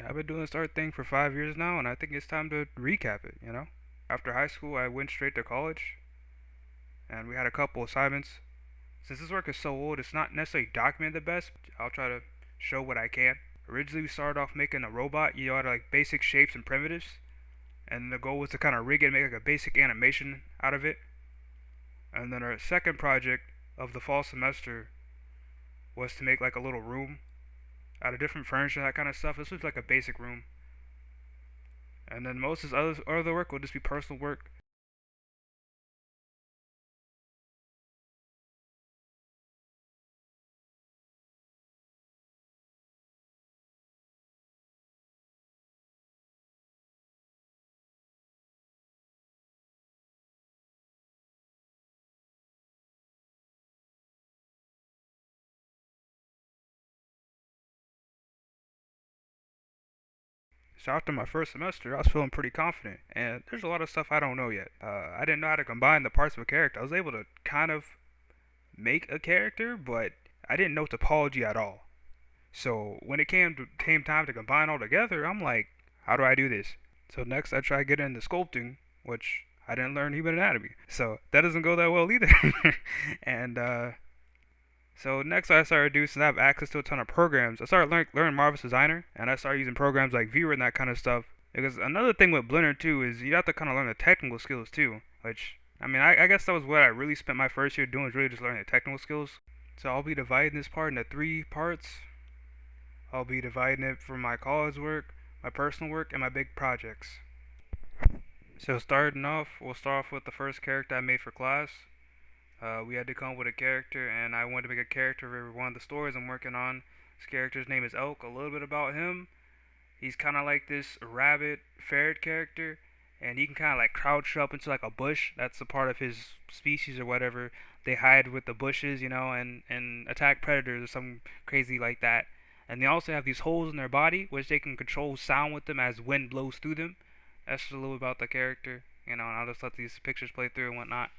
I've been doing this art thing for 5 years now, and I think it's time to recap it, you know? After high school, I went straight to college, and we had a couple assignments. Since this work is so old, it's not necessarily documented the best. I'll try to show what I can. Originally, we started off making a robot, out of like basic shapes and primitives, and the goal was to kind of rig it and make like a basic animation out of it. And then our second project of the fall semester was to make like a little room out of different furniture, that kind of stuff. This was like a basic room. And then most of this other work will just be personal work. So after my first semester, I was feeling pretty confident, and there's a lot of stuff I don't know yet. I didn't know how to combine the parts of a character. I was able to kind of make a character, but I didn't know topology at all. So when it came time to combine all together, I'm like, how do I do this? So next I tried getting into sculpting, which I didn't learn human anatomy, so that doesn't go that well either. and So next I started doing, since I have access to a ton of programs, I started learning Marvelous Designer, and I started using programs like Viewer and that kind of stuff. Because another thing with Blender too is you have to kind of learn the technical skills too, which I guess that was what I really spent my first year doing, is really just learning the technical skills. So I'll be dividing this part into three parts. I'll be dividing it for my college work, my personal work, and my big projects. So starting off, we'll start off with the first character I made for class. We had to come up with a character, and I wanted to make a character for one of the stories I'm working on. This character's name is Elk. A little bit about him: he's kind of like this rabbit ferret character, and he can kind of like crouch up into like a bush. That's a part of his species or whatever. They hide with the bushes, and attack predators or something crazy like that. And they also have these holes in their body, which they can control sound with them as wind blows through them. That's just a little about the character, and I'll just let these pictures play through and whatnot.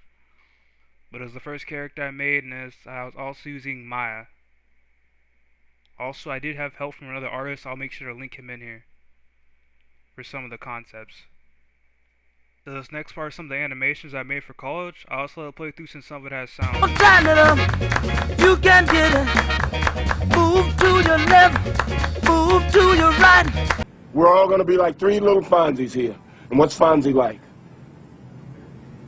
But it was the first character I made, and I was also using Maya. Also, I did have help from another artist. I'll make sure to link him in here for some of the concepts. So this next part is some of the animations I made for college. I also let it play through since some of it has sound. You can get it. Move to your left, move to your right. We're all gonna be like three little Fonzies here. And what's Fonzie like?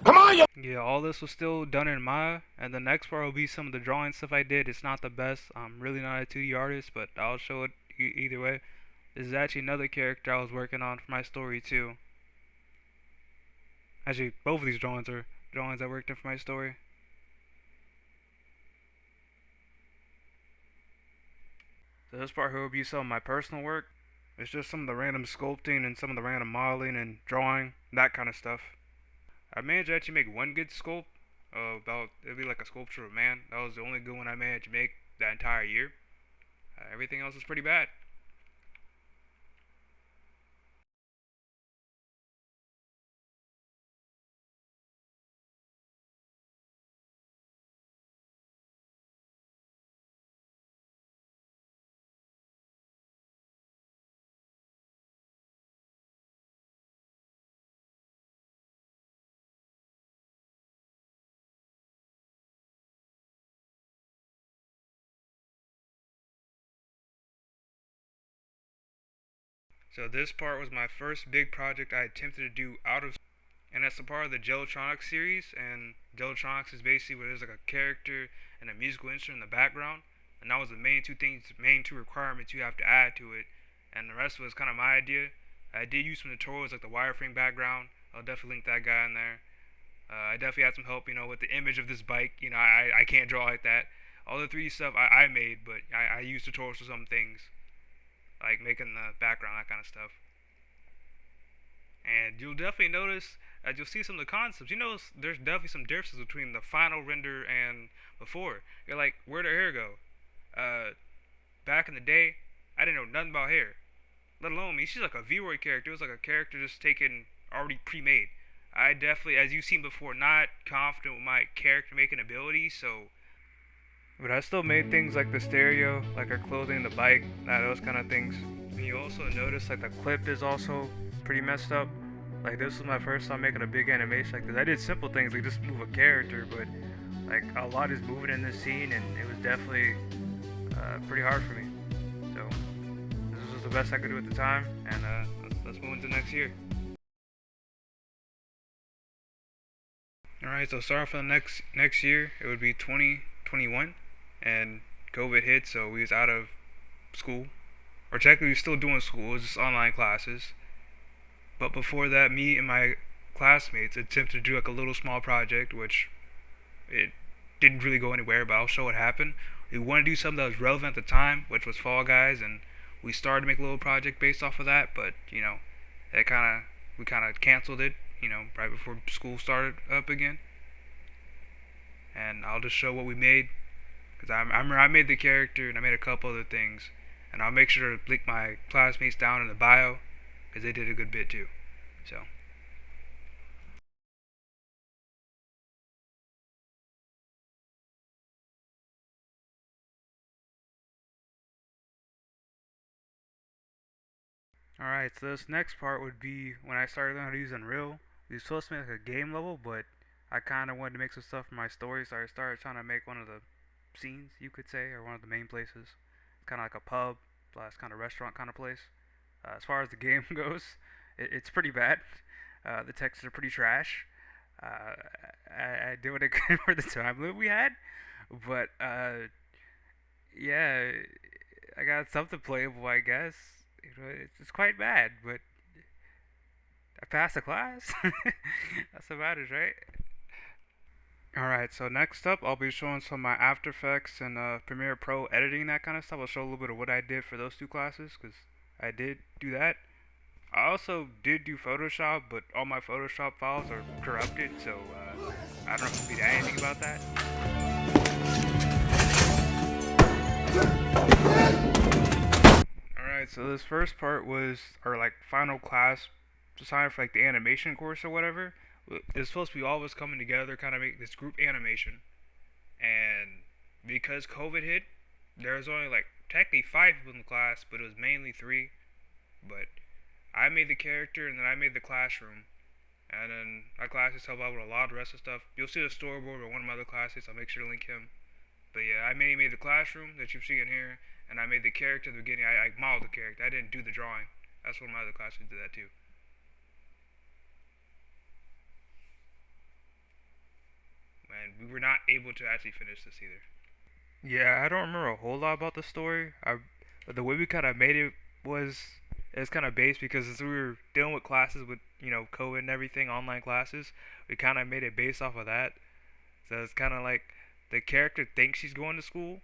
Come on, you! Yeah, all this was still done in Maya, and the next part will be some of the drawing stuff I did. It's not the best. I'm really not a 2D artist, but I'll show it either way. This is actually another character I was working on for my story too. Actually, both of these drawings are drawings I worked on for my story. So this part here will be some of my personal work. It's just some of the random sculpting and some of the random modeling and drawing, that kind of stuff. I managed to actually make one good sculpt. It'd be like a sculpture of man. That was the only good one I managed to make that entire year. Everything else was pretty bad. So this part was my first big project I attempted to do out of, and that's a part of the Gelotronics series. And Gelotronics is basically where there's like a character and a musical instrument in the background, and that was the main two requirements you have to add to it. And the rest was kind of my idea. I did use some tutorials like the wireframe background. I'll definitely link that guy in there. I definitely had some help, with the image of this bike. I can't draw like that. All the 3D stuff I made, but I used tutorials for some things, like making the background, that kind of stuff. And you'll definitely notice, as you'll see some of the concepts, there's definitely some differences between the final render and before. You're like, where'd her hair go? Back in the day, I didn't know nothing about hair. Let alone me, she's like a V-Roy character. It was like a character just taken, already pre-made. I definitely, as you've seen before, not confident with my character making ability, so. But I still made things like the stereo, like her clothing, the bike, those kind of things. You also notice like the clip is also pretty messed up. Like this was my first time making a big animation like this. I did simple things like just move a character, but like a lot is moving in this scene, and it was definitely pretty hard for me. So this was the best I could do at the time, and let's move into next year. All right, so starting for the next year, it would be 2021, and COVID hit, so we was out of school, or technically we were still doing school, it was just online classes. But before that, me and my classmates attempted to do like a little small project, which it didn't really go anywhere, but I'll show what happened. We wanted to do something that was relevant at the time, which was Fall Guys, and we started to make a little project based off of that, but it kind of we kind of canceled it, right before school started up again. And I'll just show what we made, because I remember I made the character and I made a couple other things, and I'll make sure to link my classmates down in the bio, because they did a good bit too. So. Alright, so this next part would be when I started learning how to use Unreal. We were supposed to make like a game level, but I kind of wanted to make some stuff for my story, so I started trying to make one of the scenes, you could say, or one of the main places. It's kind of like a pub, plus kind of restaurant kind of place. As far as the game goes, it's pretty bad. The textures are pretty trash. I did what I could for the time limit we had, but yeah, I got something playable, I guess. It's quite bad, but I passed the class. That's what matters, right? Alright, so next up, I'll be showing some of my After Effects and Premiere Pro editing, that kind of stuff. I'll show a little bit of what I did for those two classes, because I did do that. I also did do Photoshop, but all my Photoshop files are corrupted, so I don't know if you can do anything about that. Alright, so this first part was our like final class assigned for like the animation course or whatever. It's supposed to be all of us coming together, kind of make this group animation. And because COVID hit, there was only like technically 5 people in the class, but it was mainly 3. But I made the character, and then I made the classroom, and then my classes help out with a lot of the rest of stuff. You'll see the storyboard with one of my other classes. I'll make sure to link him. But yeah, I mainly made the classroom that you see in here, and I made the character at the beginning. I modeled the character. I didn't do the drawing. That's one of my other classes did that too. And we were not able to actually finish this either. Yeah, I don't remember a whole lot about the story. The way we kind of made was it was kind of based because as we were dealing with classes with COVID and everything, online classes, we kind of made it based off of that. So it's kind of like the character thinks she's going to school,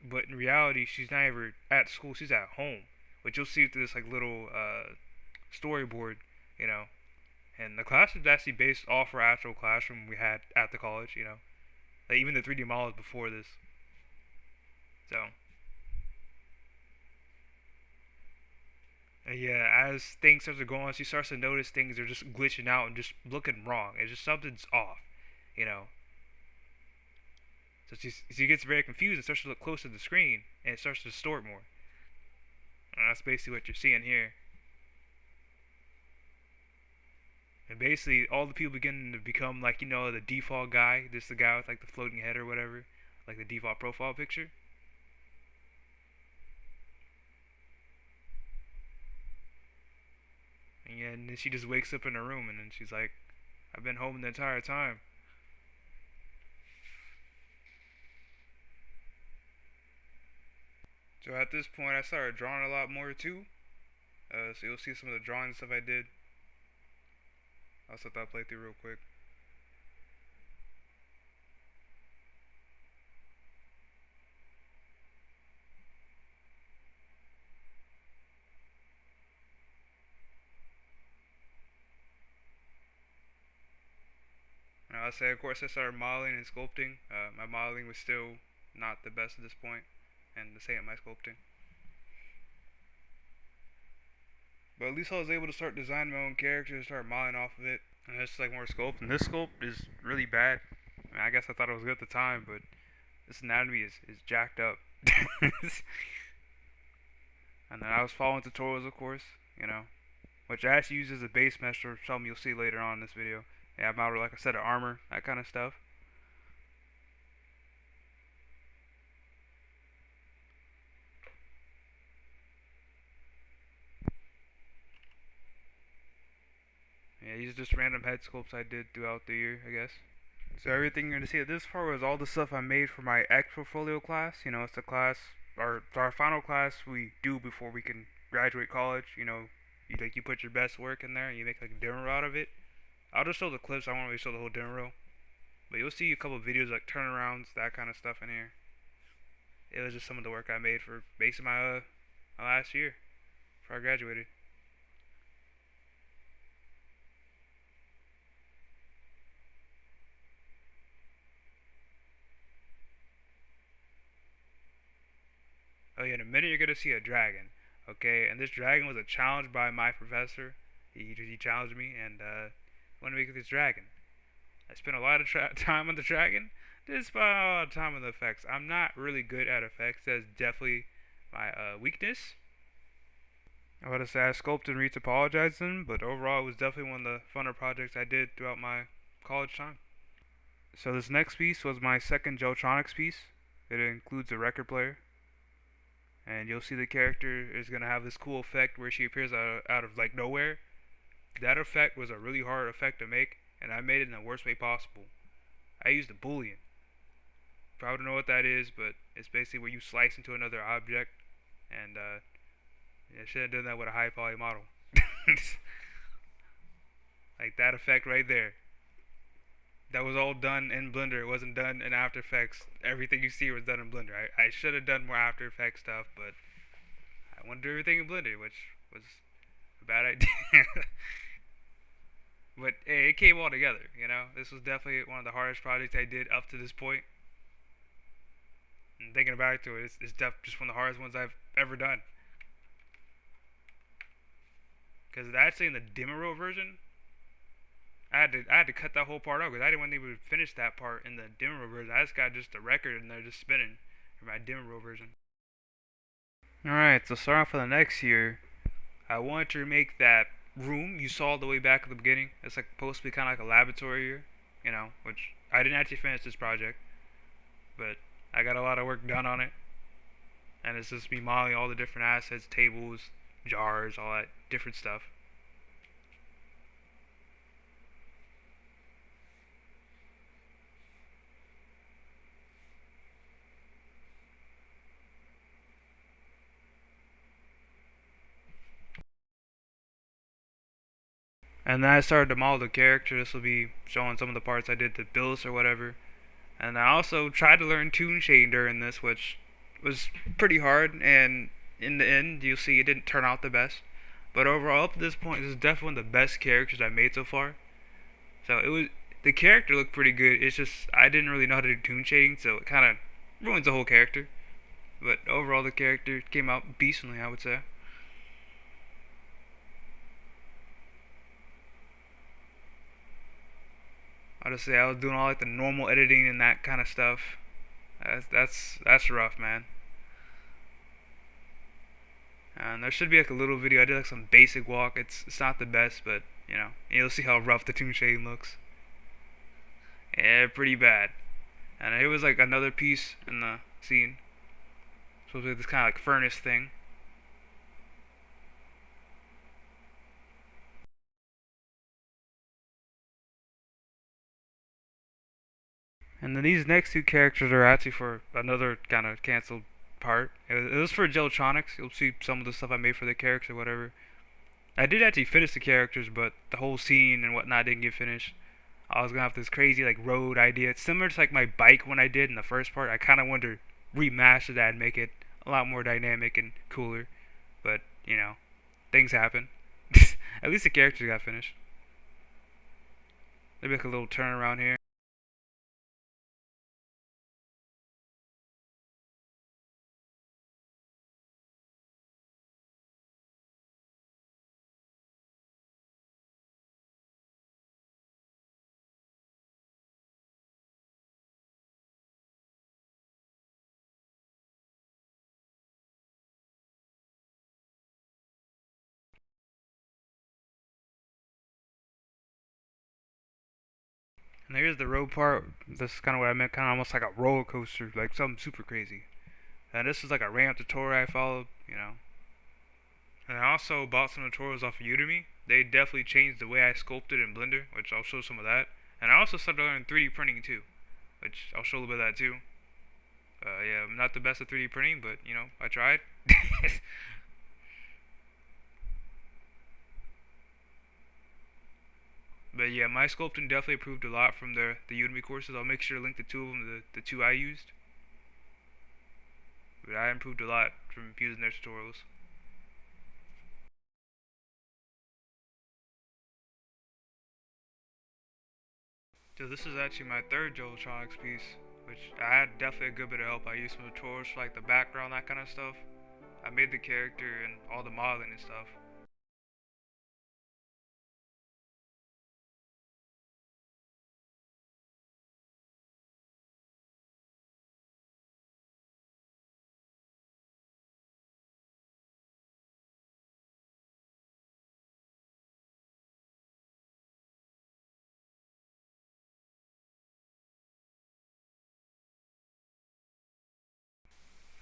but in reality she's not ever at school. She's at home, which you'll see through this like little storyboard, you know. And the class is actually based off our actual classroom we had at the college. Like even the 3D models before this. So, and yeah, as things start to go on, she starts to notice things are just glitching out and just looking wrong. It's just something's off, you know. So she gets very confused and starts to look close to the screen, and it starts to distort more. And that's basically what you're seeing here. And basically, all the people begin to become like the default guy, just the guy with like the floating head or whatever, like the default profile picture. And yeah, and then she just wakes up in her room, and then she's like, "I've been home the entire time." So at this point, I started drawing a lot more too. So you'll see some of the drawing stuff I did. I'll set that playthrough real quick. I'll say, of course, I started modeling and sculpting. My modeling was still not the best at this point, and the same at my sculpting. But at least I was able to start designing my own character and start modeling off of it. And it's like more sculpt. And this sculpt is really bad. I guess I thought it was good at the time, but this anatomy is jacked up. And then I was following tutorials, of course, you know, which I actually use as a base mesh for something you'll see later on in this video. Yeah, I mounted like a set of armor, that kind of stuff. Yeah, these are just random head sculpts I did throughout the year, I guess. So everything you're gonna see at this part was all the stuff I made for my X portfolio class. You know, it's the class, our final class we do before we can graduate college. You know, you put your best work in there and you make like a demo out of it. I'll just show the clips. I won't really show the whole demo, but you'll see a couple of videos like turnarounds, that kind of stuff in here. It was just some of the work I made for basically my last year before I graduated. Oh yeah, in a minute you're gonna see a dragon. Okay, and this dragon was a challenge by my professor. He challenged me and wanted to make this dragon. I spent a lot of time on the dragon. Did spend a lot of time on the effects. I'm not really good at effects. That's definitely my weakness. I would have said I sculpted and retopologized them, but overall it was definitely one of the funner projects I did throughout my college time. So this next piece was my second Geltronics piece. It includes a record player, and you'll see the character is gonna have this cool effect where she appears out of like nowhere. That effect was a really hard effect to make, and I made it in the worst way possible. I used a boolean. Probably don't know what that is, but it's basically where you slice into another object, and I should have done that with a high poly model. Like that effect right there. That was all done in Blender. It wasn't done in After Effects. Everything you see was done in Blender. I should have done more After Effects stuff, but I wanted to do everything in Blender, which was a bad idea. But hey, it came all together. You know, this was definitely one of the hardest projects I did up to this point. And thinking back to it, it's just one of the hardest ones I've ever done. Because actually in the demo version, I had to cut that whole part out because I didn't want to even finish that part in the demo version. I just got just a record and they're just spinning for my demo version. Alright, so starting off for the next year, I wanted to make that room you saw all the way back at the beginning. It's like supposed to be kind of like a laboratory here, you know, which I didn't actually finish this project, but I got a lot of work done on it. And it's just me modeling all the different assets, tables, jars, all that different stuff. And then I started to model the character. This will be showing some of the parts I did to build or whatever. And I also tried to learn toon shading during this, which was pretty hard. And in the end, you'll see it didn't turn out the best. But overall, up to this point, this is definitely one of the best characters I made so far. So it was the character looked pretty good. It's just I didn't really know how to do toon shading, so it kind of ruins the whole character. But overall, the character came out decently, I would say. I'll just say I was doing all like the normal editing and that kind of stuff. That's rough, man. And there should be like a little video. I did like some basic walk. It's not the best, but you know you'll see how rough the toon shading looks. Yeah, pretty bad. And it was like another piece in the scene. Supposed to be this kind of like furnace thing. And then these next two characters are actually for another kind of canceled part. It was for Geltronics. You'll see some of the stuff I made for the characters or whatever. I did actually finish the characters, but the whole scene and whatnot didn't get finished. I was gonna have this crazy like road idea. It's similar to like my bike when I did in the first part. I kind of wanted to remaster that and make it a lot more dynamic and cooler. But you know, things happen. At least the characters got finished. Maybe like a little turnaround here. And here's the road part. This is kind of what I meant, kind of almost like a roller coaster, like something super crazy. And this is like a ramp tutorial I followed. And I also bought some tutorials off of Udemy. They definitely changed the way I sculpted in Blender, which I'll show some of that. And I also started learning 3D printing too, which I'll show a little bit of that too. Yeah, I'm not the best at 3D printing, but I tried. But yeah, my sculpting definitely improved a lot from the Udemy courses. I'll make sure to link the two of them, the two I used. But I improved a lot from using their tutorials. So this is actually my third Joeltronics piece, which I had definitely a good bit of help. I used some tutorials for like the background, that kind of stuff. I made the character and all the modeling and stuff.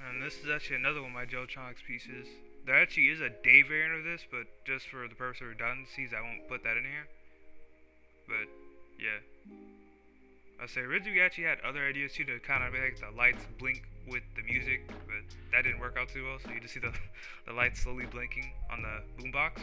And this is actually another one of my Joeltronics pieces. There actually is a day variant of this, but just for the purpose of redundancies, I won't put that in here. But yeah, I say originally we actually had other ideas too to kind of make the lights blink with the music, but that didn't work out too well. So you just see the the lights slowly blinking on the boombox.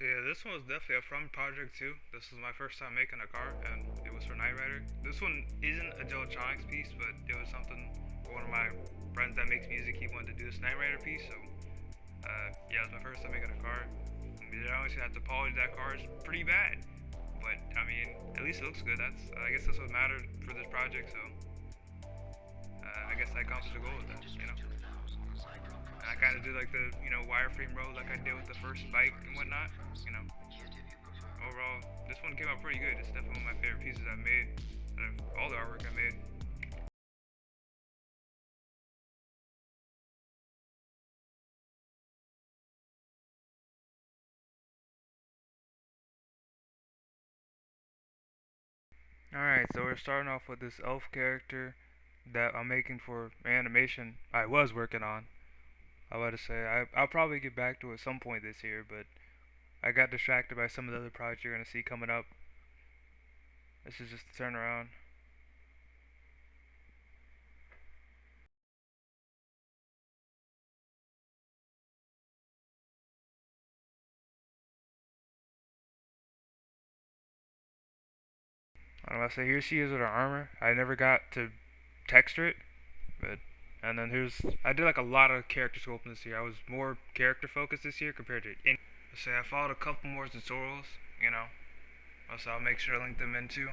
So yeah, this one was definitely a fun project too. This was my first time making a car, and it was for Knight Rider. This one isn't a Joeltronics piece, but it was something one of my friends that makes music he wanted to do this Knight Rider piece. So yeah, it was my first time making a car. I mean, I honestly have to polish that car. It's pretty bad, but I mean, at least it looks good. I guess that's what mattered for this project. So I guess I accomplished the goal with that. And I kind of do like the wireframe road like I did with the first bike and whatnot. You know, overall, this one came out pretty good. It's definitely one of my favorite pieces I've made out of all the artwork I made. Alright, so we're starting off with this elf character that I'm making for animation I was working on. I want to say I'll probably get back to it some point this year, but I got distracted by some of the other projects you're gonna see coming up. This is just the turnaround. I want to say here she is with her armor. I never got to texture it, but and then I did like a lot of character sculpting this year. I was more character focused this year compared to any. Say I followed a couple more tutorials, you know. Also, I'll make sure to link them into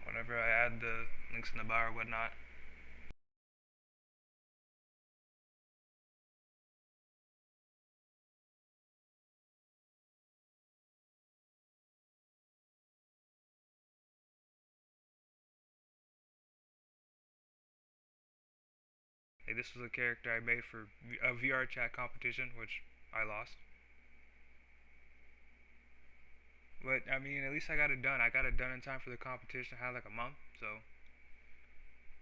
whenever I add the links in the bio or whatnot. Hey, this was a character I made for a VR chat competition, which I lost. But I mean, at least I got it done. I got it done in time for the competition. I had like a month, so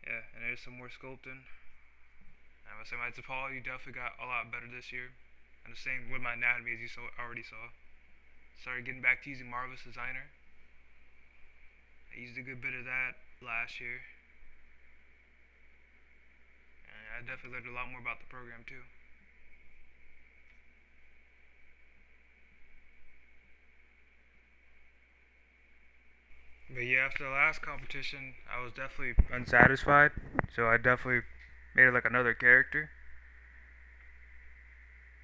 yeah. And there's some more sculpting. I would say my topology definitely got a lot better this year, and the same with my anatomy as you already saw. Started getting back to using Marvelous Designer. I used a good bit of that last year, and I definitely learned a lot more about the program too. But yeah, after the last competition, I was definitely unsatisfied, so I definitely made it like another character.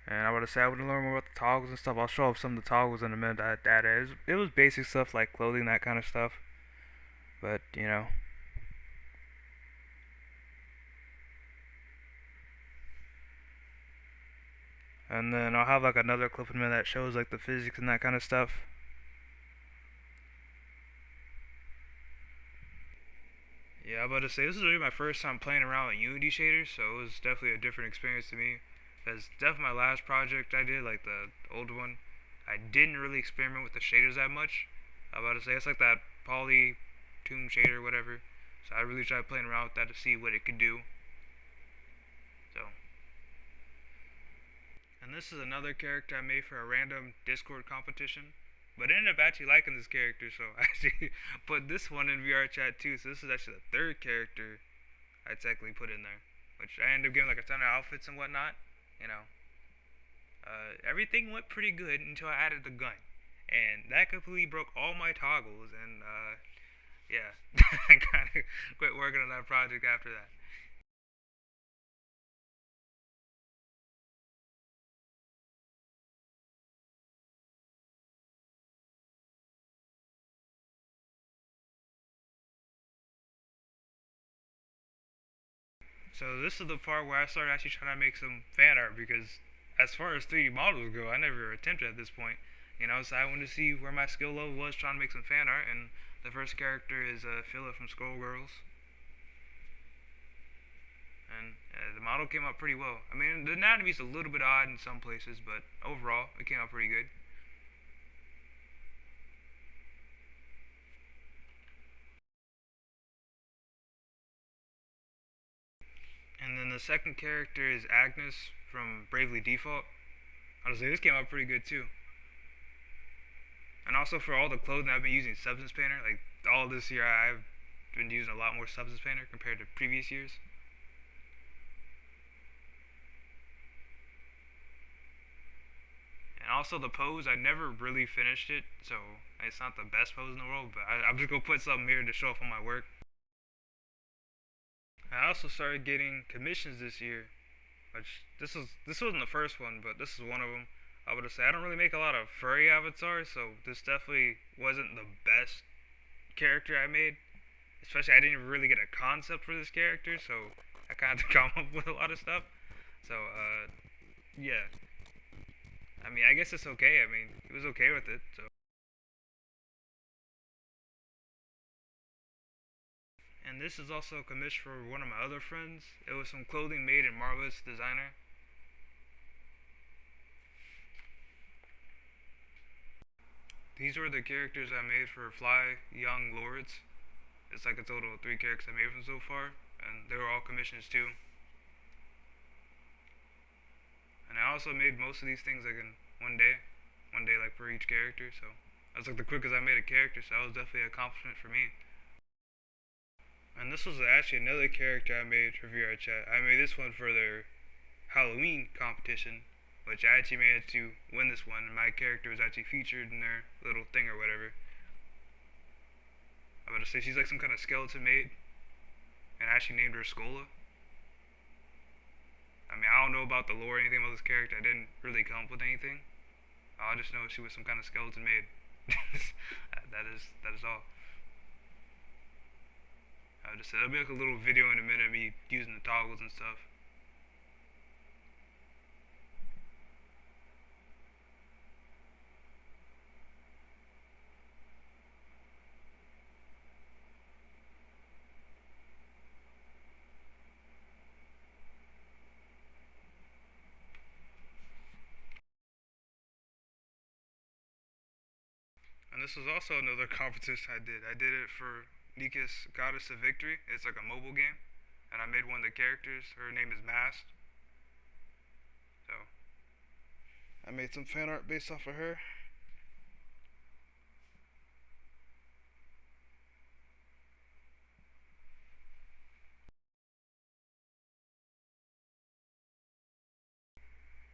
And I would have said I would learn more about the toggles and stuff. I'll show off some of the toggles in a minute that is. It was basic stuff like clothing, that kind of stuff. But, And then I'll have like another clip in there that shows like the physics and that kind of stuff. Yeah, I'm about to say this is really my first time playing around with Unity shaders, so it was definitely a different experience to me. That's definitely my last project I did, like the old one. I didn't really experiment with the shaders that much. I'm about to say it's like that poly tune shader, whatever. So I really tried playing around with that to see what it could do. So, and this is another character I made for a random Discord competition. But I ended up actually liking this character, so I actually put this one in VR chat too. So this is actually the third character I technically put in there, which I ended up giving like a ton of outfits and whatnot. You know, everything went pretty good until I added the gun, and that completely broke all my toggles. And yeah, I kind of quit working on that project after that. So this is the part where I started actually trying to make some fan art because, as far as 3D models go, I never attempted at this point. You know, so I wanted to see where my skill level was trying to make some fan art, and the first character is Philip from Skullgirls. And the model came out pretty well. I mean, the anatomy's a little bit odd in some places, but overall, it came out pretty good. And then the second character is Agnes from Bravely Default. Honestly, this came out pretty good too. And also for all the clothing, I've been using Substance Painter. Like all this year, I've been using a lot more Substance Painter compared to previous years. And also the pose, I never really finished it, so it's not the best pose in the world. But I'm just gonna put something here to show off on my work. I also started getting commissions this year, which this wasn't the first one, but this is one of them. I would say I don't really make a lot of furry avatars, so this definitely wasn't the best character I made. Especially, I didn't really get a concept for this character, so I kind of had to come up with a lot of stuff. So, yeah. I mean, I guess it's okay. I mean, he was okay with it. So, and this is also a commission for one of my other friends. It was some clothing made in Marvelous Designer. These were the characters I made for Fly Young Lords. It's like a total of 3 characters I made from so far, and they were all commissions too. And I also made most of these things like in one day like for each character. So that's like the quickest I made a character. So that was definitely an accomplishment for me. And this was actually another character I made for VR Chat. I made this one for their Halloween competition, which I actually managed to win this one. And my character was actually featured in their little thing or whatever. I'm about to say she's like some kind of skeleton maid, and I actually named her Scola. I mean, I don't know about the lore or anything about this character. I didn't really come up with anything. I just know she was some kind of skeleton maid. That is all. I just said it'll be like a little video in a minute of me using the toggles and stuff. And this was also another competition I did. I did it for Nika's Goddess of Victory. It's like a mobile game, and I made one of the characters. Her name is Mast. So I made some fan art based off of her.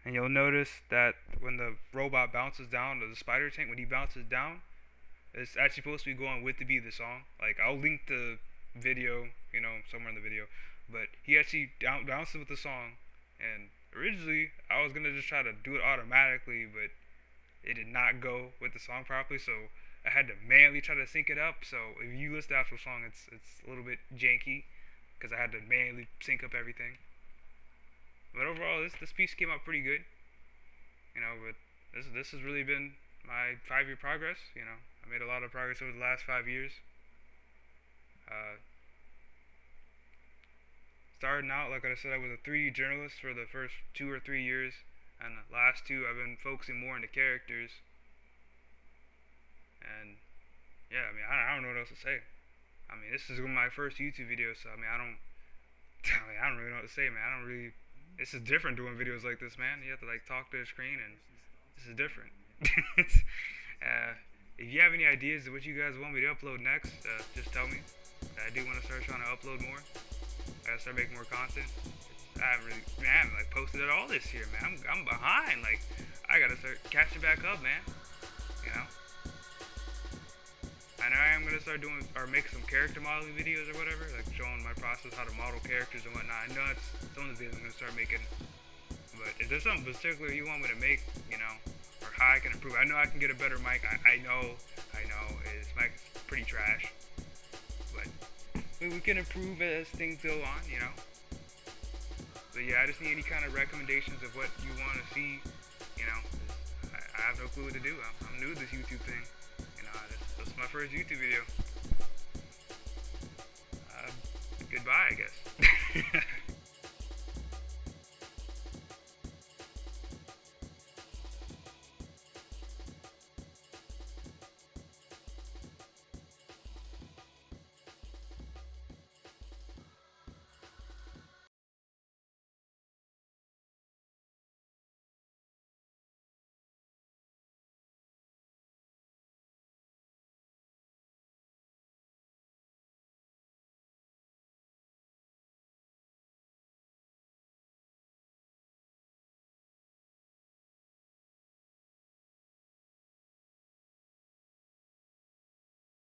And you'll notice that when the robot bounces down, or the spider tank, when he bounces down, it's actually supposed to be going with the beat of the song. Like, I'll link the video, somewhere in the video. But he actually bounces with the song. And originally, I was going to just try to do it automatically, but it did not go with the song properly. So I had to manually try to sync it up. So if you listen to the actual song, it's a little bit janky because I had to manually sync up everything. But overall, this piece came out pretty good. But this has really been my 5 year progress. I made a lot of progress over the last 5 years. Uh, Starting out, like I said, I was a 3D journalist for the first 2 or 3 years, and the last two I've been focusing more on the characters. And yeah, I don't know what else to say. This is my first YouTube video, so I don't really know what to say, man. I don't really. This is different doing videos like this, man. You have to like talk to the screen, and this is different. If you have any ideas of what you guys want me to upload next, just tell me. I do want to start trying to upload more. I gotta start making more content. I haven't like posted at all this year, man. I'm behind. Like, I gotta start catching back up, man. You know. I know I am gonna start doing or make some character modeling videos or whatever, like showing my process how to model characters and whatnot. I know that's some of the videos I'm gonna start making. But if there's something particular you want me to make, or how I can improve, I know I can get a better mic. I know, this mic's pretty trash, but we can improve as things go on, But yeah, I just need any kind of recommendations of what you want to see, I have no clue what to do. I'm new to this YouTube thing. This is my first YouTube video. Goodbye, I guess.